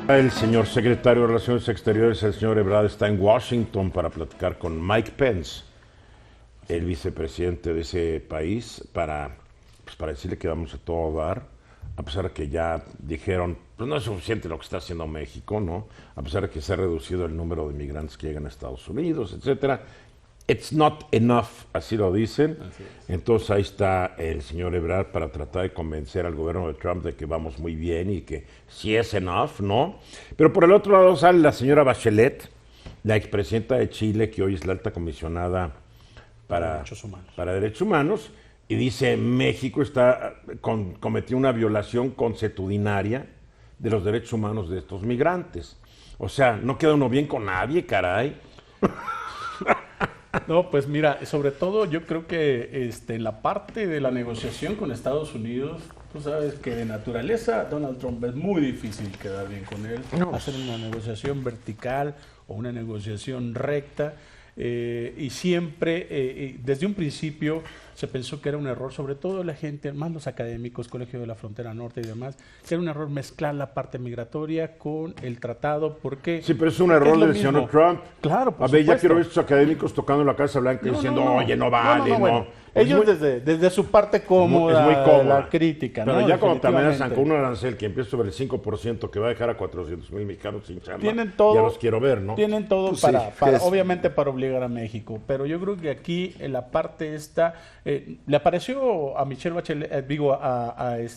El señor secretario de Relaciones Exteriores, el señor Ebrard, está en Washington para platicar con Mike Pence, el vicepresidente de ese país, para decirle que vamos a todo dar, a pesar de que ya dijeron, pues no es suficiente lo que está haciendo México, ¿no? A pesar de que se ha reducido el número de migrantes que llegan a Estados Unidos, etcétera. It's not enough, así lo dicen. Así es. Entonces ahí está el señor Ebrard para tratar de convencer al gobierno de Trump de que vamos muy bien y que sí es enough, ¿no? Pero por el otro lado sale la señora Bachelet, la expresidenta de Chile, que hoy es la alta comisionada para derechos humanos, y dice México cometió una violación consuetudinaria de los derechos humanos de estos migrantes. O sea, no queda uno bien con nadie, caray. No, pues mira, sobre todo yo creo que en la parte de la negociación con Estados Unidos, tú sabes que de naturaleza Donald Trump es muy difícil quedar bien con él, hacer una negociación vertical o una negociación recta. Y siempre, desde un principio, se pensó que era un error, sobre todo la gente, más los académicos, Colegio de la Frontera Norte y demás, que era un error mezclar la parte migratoria con el tratado, porque... Sí, pero es un error del señor Trump. Claro, por A ver, supuesto. ya quiero ver estos académicos tocando la Casa Blanca diciendo, oye, no vale, no. Bueno, ellos desde su parte cómoda, es muy cómoda. la crítica, pero ¿no? ya cuando te amenazan con un arancel que empieza sobre el 5% que va a dejar a 400,000 mexicanos sin chamba, tienen todo, ya los quiero ver, ¿no? Tienen todo Pues para obviamente para obligar a México, pero yo creo que aquí en la parte esta, le apareció a Michelle Bachelet,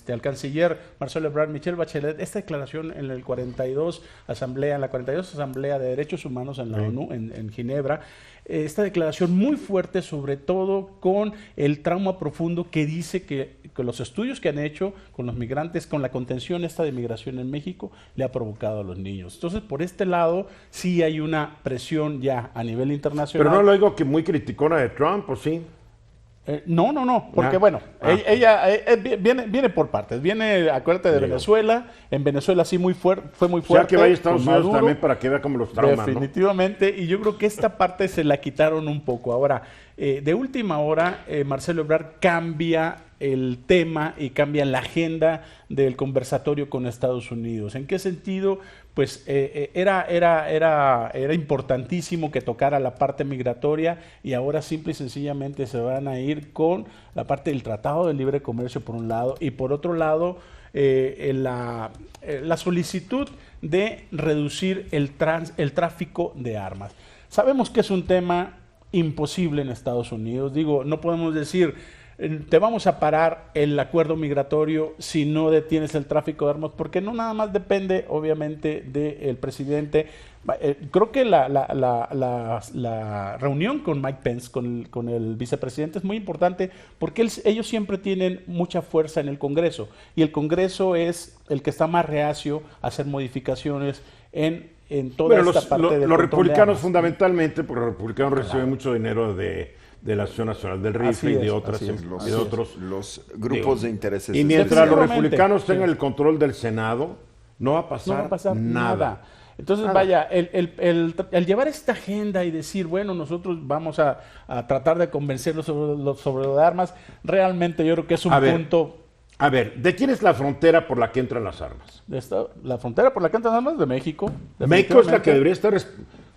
al canciller Marcelo Ebrard, Michelle Bachelet, esta declaración en la 42 Asamblea de Derechos Humanos en la ONU, en Ginebra, esta declaración muy fuerte, sobre todo con el trauma profundo que dice que los estudios que han hecho con los migrantes, con la contención esta de migración en México, le ha provocado a los niños. Entonces, por este lado, sí hay una presión ya a nivel internacional. Pero no lo digo que muy criticona de Trump, ¿o sí? No, porque ella viene por partes. Viene, acuérdate de Venezuela. En Venezuela sí fue muy fuerte. Ya que vaya a Estados Unidos también para que vea cómo los trauman, definitivamente, ¿no? Y yo creo que esta parte se la quitaron un poco. Ahora, de última hora, Marcelo Ebrard cambia el tema y cambia la agenda del conversatorio con Estados Unidos. ¿En qué sentido? Pues era importantísimo que tocara la parte migratoria y ahora simple y sencillamente se van a ir con la parte del Tratado de Libre Comercio por un lado y por otro lado la solicitud de reducir el tráfico de armas. Sabemos que es un tema imposible en Estados Unidos. Digo, no podemos decir te vamos a parar el acuerdo migratorio si no detienes el tráfico de armas, porque no nada más depende, obviamente, del presidente. Creo que la reunión con Mike Pence, con el vicepresidente, es muy importante porque ellos siempre tienen mucha fuerza en el Congreso y el Congreso es el que está más reacio a hacer modificaciones en toda esta parte de los republicanos fundamentalmente, porque los republicanos reciben mucho dinero de la Asociación Nacional del Rifle y de otros los grupos de intereses. Y mientras los republicanos tengan el control del Senado, no va a pasar nada. Entonces, vaya, el llevar esta agenda y decir, bueno, nosotros vamos a tratar de convencerlos sobre lo de armas, realmente yo creo que es un punto... A ver, ¿de quién es la frontera por la que entran las armas? La frontera por la que entran las armas de México. México es la que debería estar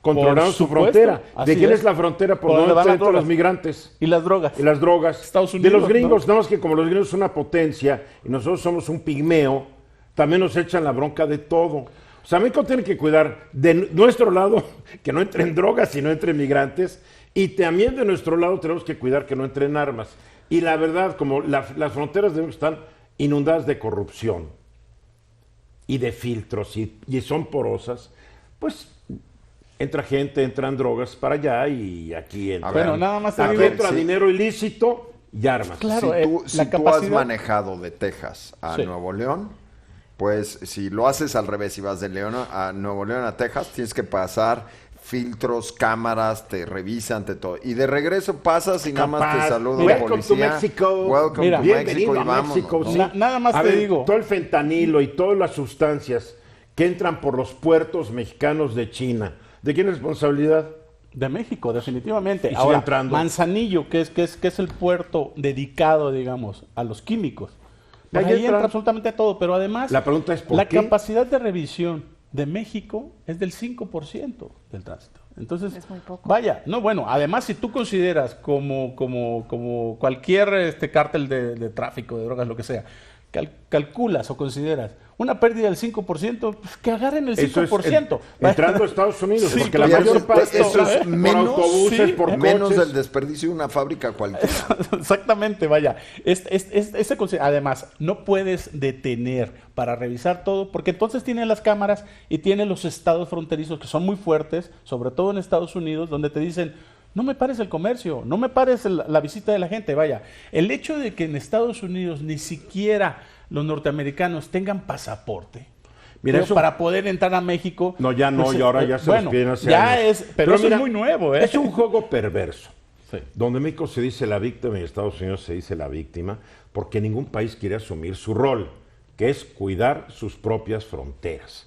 controlando su frontera. ¿De quién es la frontera por donde entran los migrantes? Y las drogas. Y las drogas. Estados Unidos. De los gringos, ¿no? Nada más que como los gringos son una potencia y nosotros somos un pigmeo, también nos echan la bronca de todo. O sea, México tiene que cuidar de nuestro lado que no entren drogas y no entren migrantes, y también de nuestro lado tenemos que cuidar que no entren armas. Y la verdad, como las fronteras de México están inundadas de corrupción y de filtros y son porosas, pues entra gente, entran drogas para allá y aquí entra, entra dinero ilícito y armas. Claro, si tú has manejado de Texas a Nuevo León, pues si lo haces al revés y vas de León a Nuevo León a Texas, tienes que pasar filtros, cámaras, te revisan, todo. Y de regreso pasas y nada más te saluda la policía. Welcome to Mexico y vámonos. Nada más te digo. Todo el fentanilo y todas las sustancias que entran por los puertos mexicanos de China, ¿de quién es responsabilidad? De México, definitivamente. Y ahora, entrando. Manzanillo, que es el puerto dedicado, digamos, a los químicos. Ahí entra absolutamente todo, pero además la pregunta es ¿por la qué? capacidad de revisión de México es del 5% del tránsito. Entonces, es muy poco. Vaya, no, bueno, además si tú consideras como cualquier cártel de tráfico, de drogas, lo que sea, calculas o consideras una pérdida del 5%, pues que agarren el 5%. Entrando a Estados Unidos, Sí, porque la claro, mayor parte eso es por menos, autobuses, sí, por menos coches. del desperdicio de una fábrica cualquiera. Exactamente, vaya. Además, no puedes detener para revisar todo, porque entonces tienen las cámaras y tienen los estados fronterizos que son muy fuertes, sobre todo en Estados Unidos, donde te dicen, no me pares el comercio, no me pares la visita de la gente, vaya. El hecho de que en Estados Unidos ni siquiera los norteamericanos tengan pasaporte, Mira, pero eso- para poder entrar a México... No, ya no, pues, y ahora ya se bueno, los piden hace ya años. pero eso mira, es muy nuevo, ¿eh? Es un juego perverso, Sí. donde México se dice la víctima y Estados Unidos se dice la víctima, porque ningún país quiere asumir su rol, que es cuidar sus propias fronteras.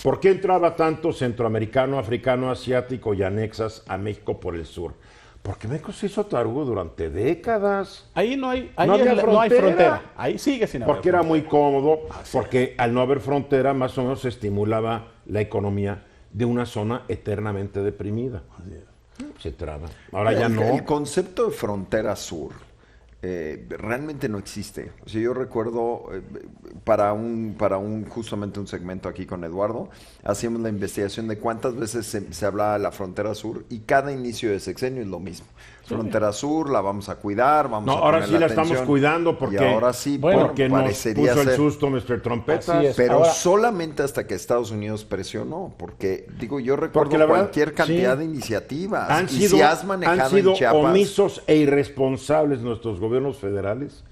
¿Por qué entraba tanto centroamericano, africano, asiático y anexas a México por el sur? Porque México se hizo tarugo durante décadas. Ahí no hay había frontera. Ahí sigue sin haber Porque era frontera. muy cómodo, porque al no haber frontera más o menos se estimulaba la economía de una zona eternamente deprimida. Se traba. Ahora ya no. El concepto de frontera sur realmente no existe. O sea, yo recuerdo justamente un segmento aquí con Eduardo, hacíamos la investigación de cuántas veces se hablaba de la frontera sur y cada inicio de sexenio es lo mismo. Frontera sur, la vamos a cuidar, vamos No, a ahora poner sí la atención. estamos cuidando porque, Y ahora sí, porque nos parecería puso el ser. susto Mr. Trompetas. Así es. Pero Ahora- solamente hasta que Estados Unidos presionó, porque digo, yo recuerdo Porque la verdad, cualquier cantidad sí. de iniciativas. Han y sido, si has manejado han sido en Chiapas, omisos e irresponsables nuestros gobiernos federales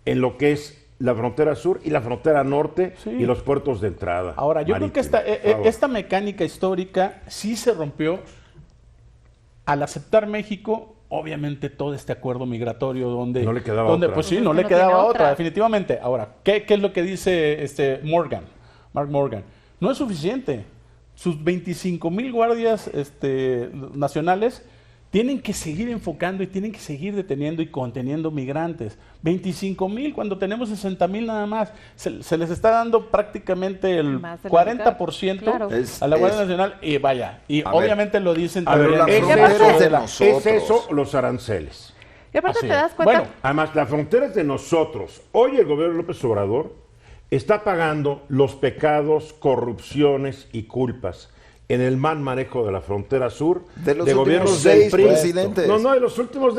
en lo que es la frontera sur y la frontera norte Sí. y los puertos de entrada. Ahora, yo creo que marítimos, por favor. esta mecánica histórica sí se rompió al aceptar México, obviamente, todo este acuerdo migratorio donde... No le quedaba donde, otra. Pues sí, Pues no es que le no quedaba tiene otra, otra. definitivamente. Ahora, ¿qué es lo que dice Mark Morgan? No es suficiente. Sus 25,000 guardias nacionales tienen que seguir enfocando y tienen que seguir deteniendo y conteniendo migrantes. 25,000 cuando tenemos 60,000 nada más. Se les está dando prácticamente el Más de la 40% mitad, claro. a la Guardia Nacional y vaya. Y A ver. obviamente lo dicen A ver, también. la es frontera eso, es de es nosotros. eso los aranceles. Y aparte Así te es. das cuenta, Bueno, Además, la frontera es de nosotros. Hoy el gobierno de López Obrador está pagando los pecados, corrupciones y culpas en el mal manejo de la frontera sur De los gobiernos últimos del 6 PRI. presidentes. No, de los últimos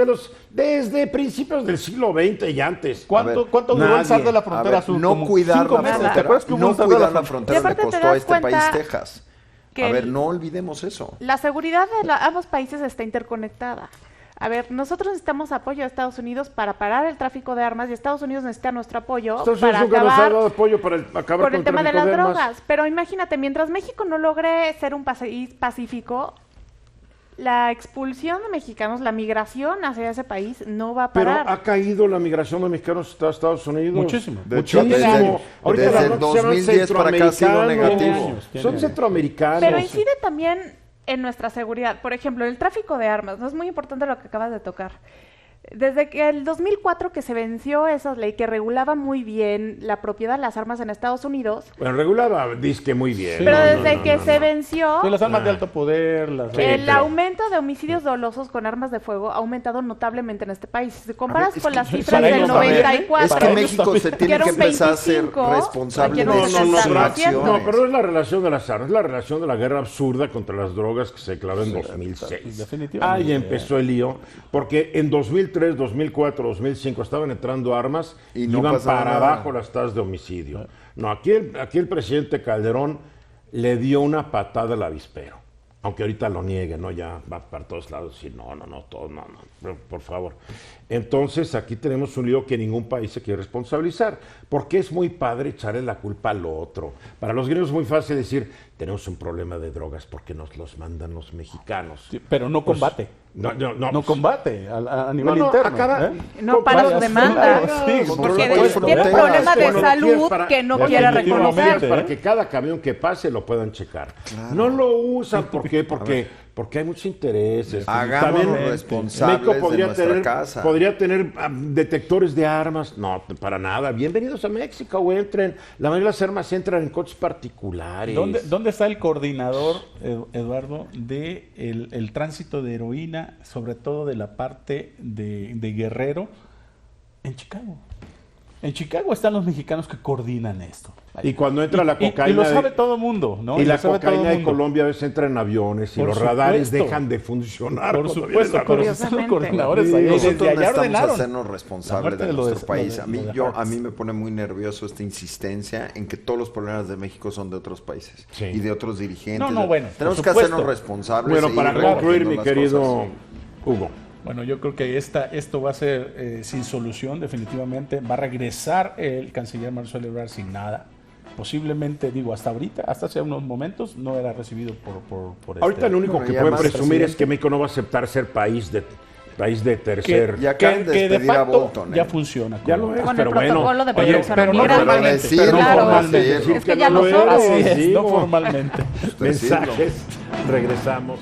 desde principios del siglo XX y antes. ¿Cuánto, A ver, cuánto duró el nadie. zar de la A frontera ver, sur? no Como cuidar 5 la meses. frontera, ¿Te acuerdas que hubo no un zar de cuidar la Y frontera le aparte te costó a das este país cuenta Texas. que A ver, el- no olvidemos eso. la seguridad de ambos países está interconectada. A ver, nosotros necesitamos apoyo de Estados Unidos para parar el tráfico de armas y Estados Unidos necesita nuestro apoyo Estados para Unidos nunca nos ha acabar dado apoyo para acabar con el tema de tráfico las armas. drogas. Pero imagínate, mientras México no logre ser un país pacífico, la expulsión de mexicanos, la migración hacia ese país no va a Pero parar. ha caído la migración de mexicanos a Estados Unidos. Muchísimo. De hecho, Muchísimo. Ahorita desde la el nota se llama 2010 para acá ha sido centroamericanos. negativo. Son centroamericanos. Pero incide también en nuestra seguridad. Por ejemplo, el tráfico de armas. No es muy importante lo que acabas de tocar. Desde que el 2004 que se venció esa ley que regulaba muy bien la propiedad de las armas en Estados Unidos, Bueno, regulaba disque muy bien. Sí, pero no, desde que se venció, Sí, las armas de alto poder, las... Sí, el pero- aumento de homicidios dolosos con armas de fuego ha aumentado notablemente en este país. Si comparas es con que- las cifras para del ellos también. 94, Es que Para México ellos se también. tiene que que era un empezar a ser 25, responsable aquí de en sus el pero, 70%. acciones. no, pero no es la relación de las armas, es la relación de la guerra absurda contra las drogas que se declaró en 2006. definitivamente. Ahí empezó el lío, porque en 2003, 2004, 2005 estaban entrando armas Y y no iban pasaba para nada. abajo las tasas de homicidio. No, aquí el presidente Calderón le dio una patada al avispero. Aunque ahorita lo niegue, ¿no? Ya va para todos lados y por favor. Entonces, aquí tenemos un lío que ningún país se quiere responsabilizar, porque es muy padre echarle la culpa al otro. Para los gringos es muy fácil decir, tenemos un problema de drogas porque nos los mandan los mexicanos. Sí, pero no combate. No combate a nivel interno. No para los Vaya, demanda. sí, porque por tiene fronteras, problemas de Cuando lo salud quieres para- que no porque quiere lo quieres reconocer. para que cada camión que pase lo puedan checar. No lo usan, ¿por qué? Porque porque hay muchos intereses. Hagámonos responsables México de nuestra casa. podría tener detectores de armas. No, para nada. Bienvenidos a México, güey, entren. La mayoría de las armas entran en coches particulares. ¿Dónde está el coordinador, Eduardo, de el tránsito de heroína, sobre todo de la parte de Guerrero? En Chicago. En Chicago están los mexicanos que coordinan esto. Y cuando entra la cocaína... Y lo sabe todo el mundo, ¿no? Y la cocaína de Colombia a veces entra en aviones y los radares dejan de funcionar. Por supuesto, pero están los coordinadores ahí. Nosotros necesitamos hacernos responsables de nuestro país. A mí me pone muy nervioso esta insistencia en que todos los problemas de México son de otros países y de otros dirigentes. Bueno, tenemos que hacernos responsables. Bueno, para concluir, mi querido Hugo. Bueno, yo creo que esto va a ser sin solución, definitivamente. Va a regresar el canciller Marcelo Ebrard sin nada. Posiblemente, hasta ahorita, hasta hace unos momentos, no era recibido por ahorita lo único que puede presumir es que México no va a aceptar ser país de tercer... Que de facto ya funciona. Ya lo es, con pero el protocolo de protección pero no formalmente. Es que ya lo son. Así es, no formalmente. Mensajes, regresamos.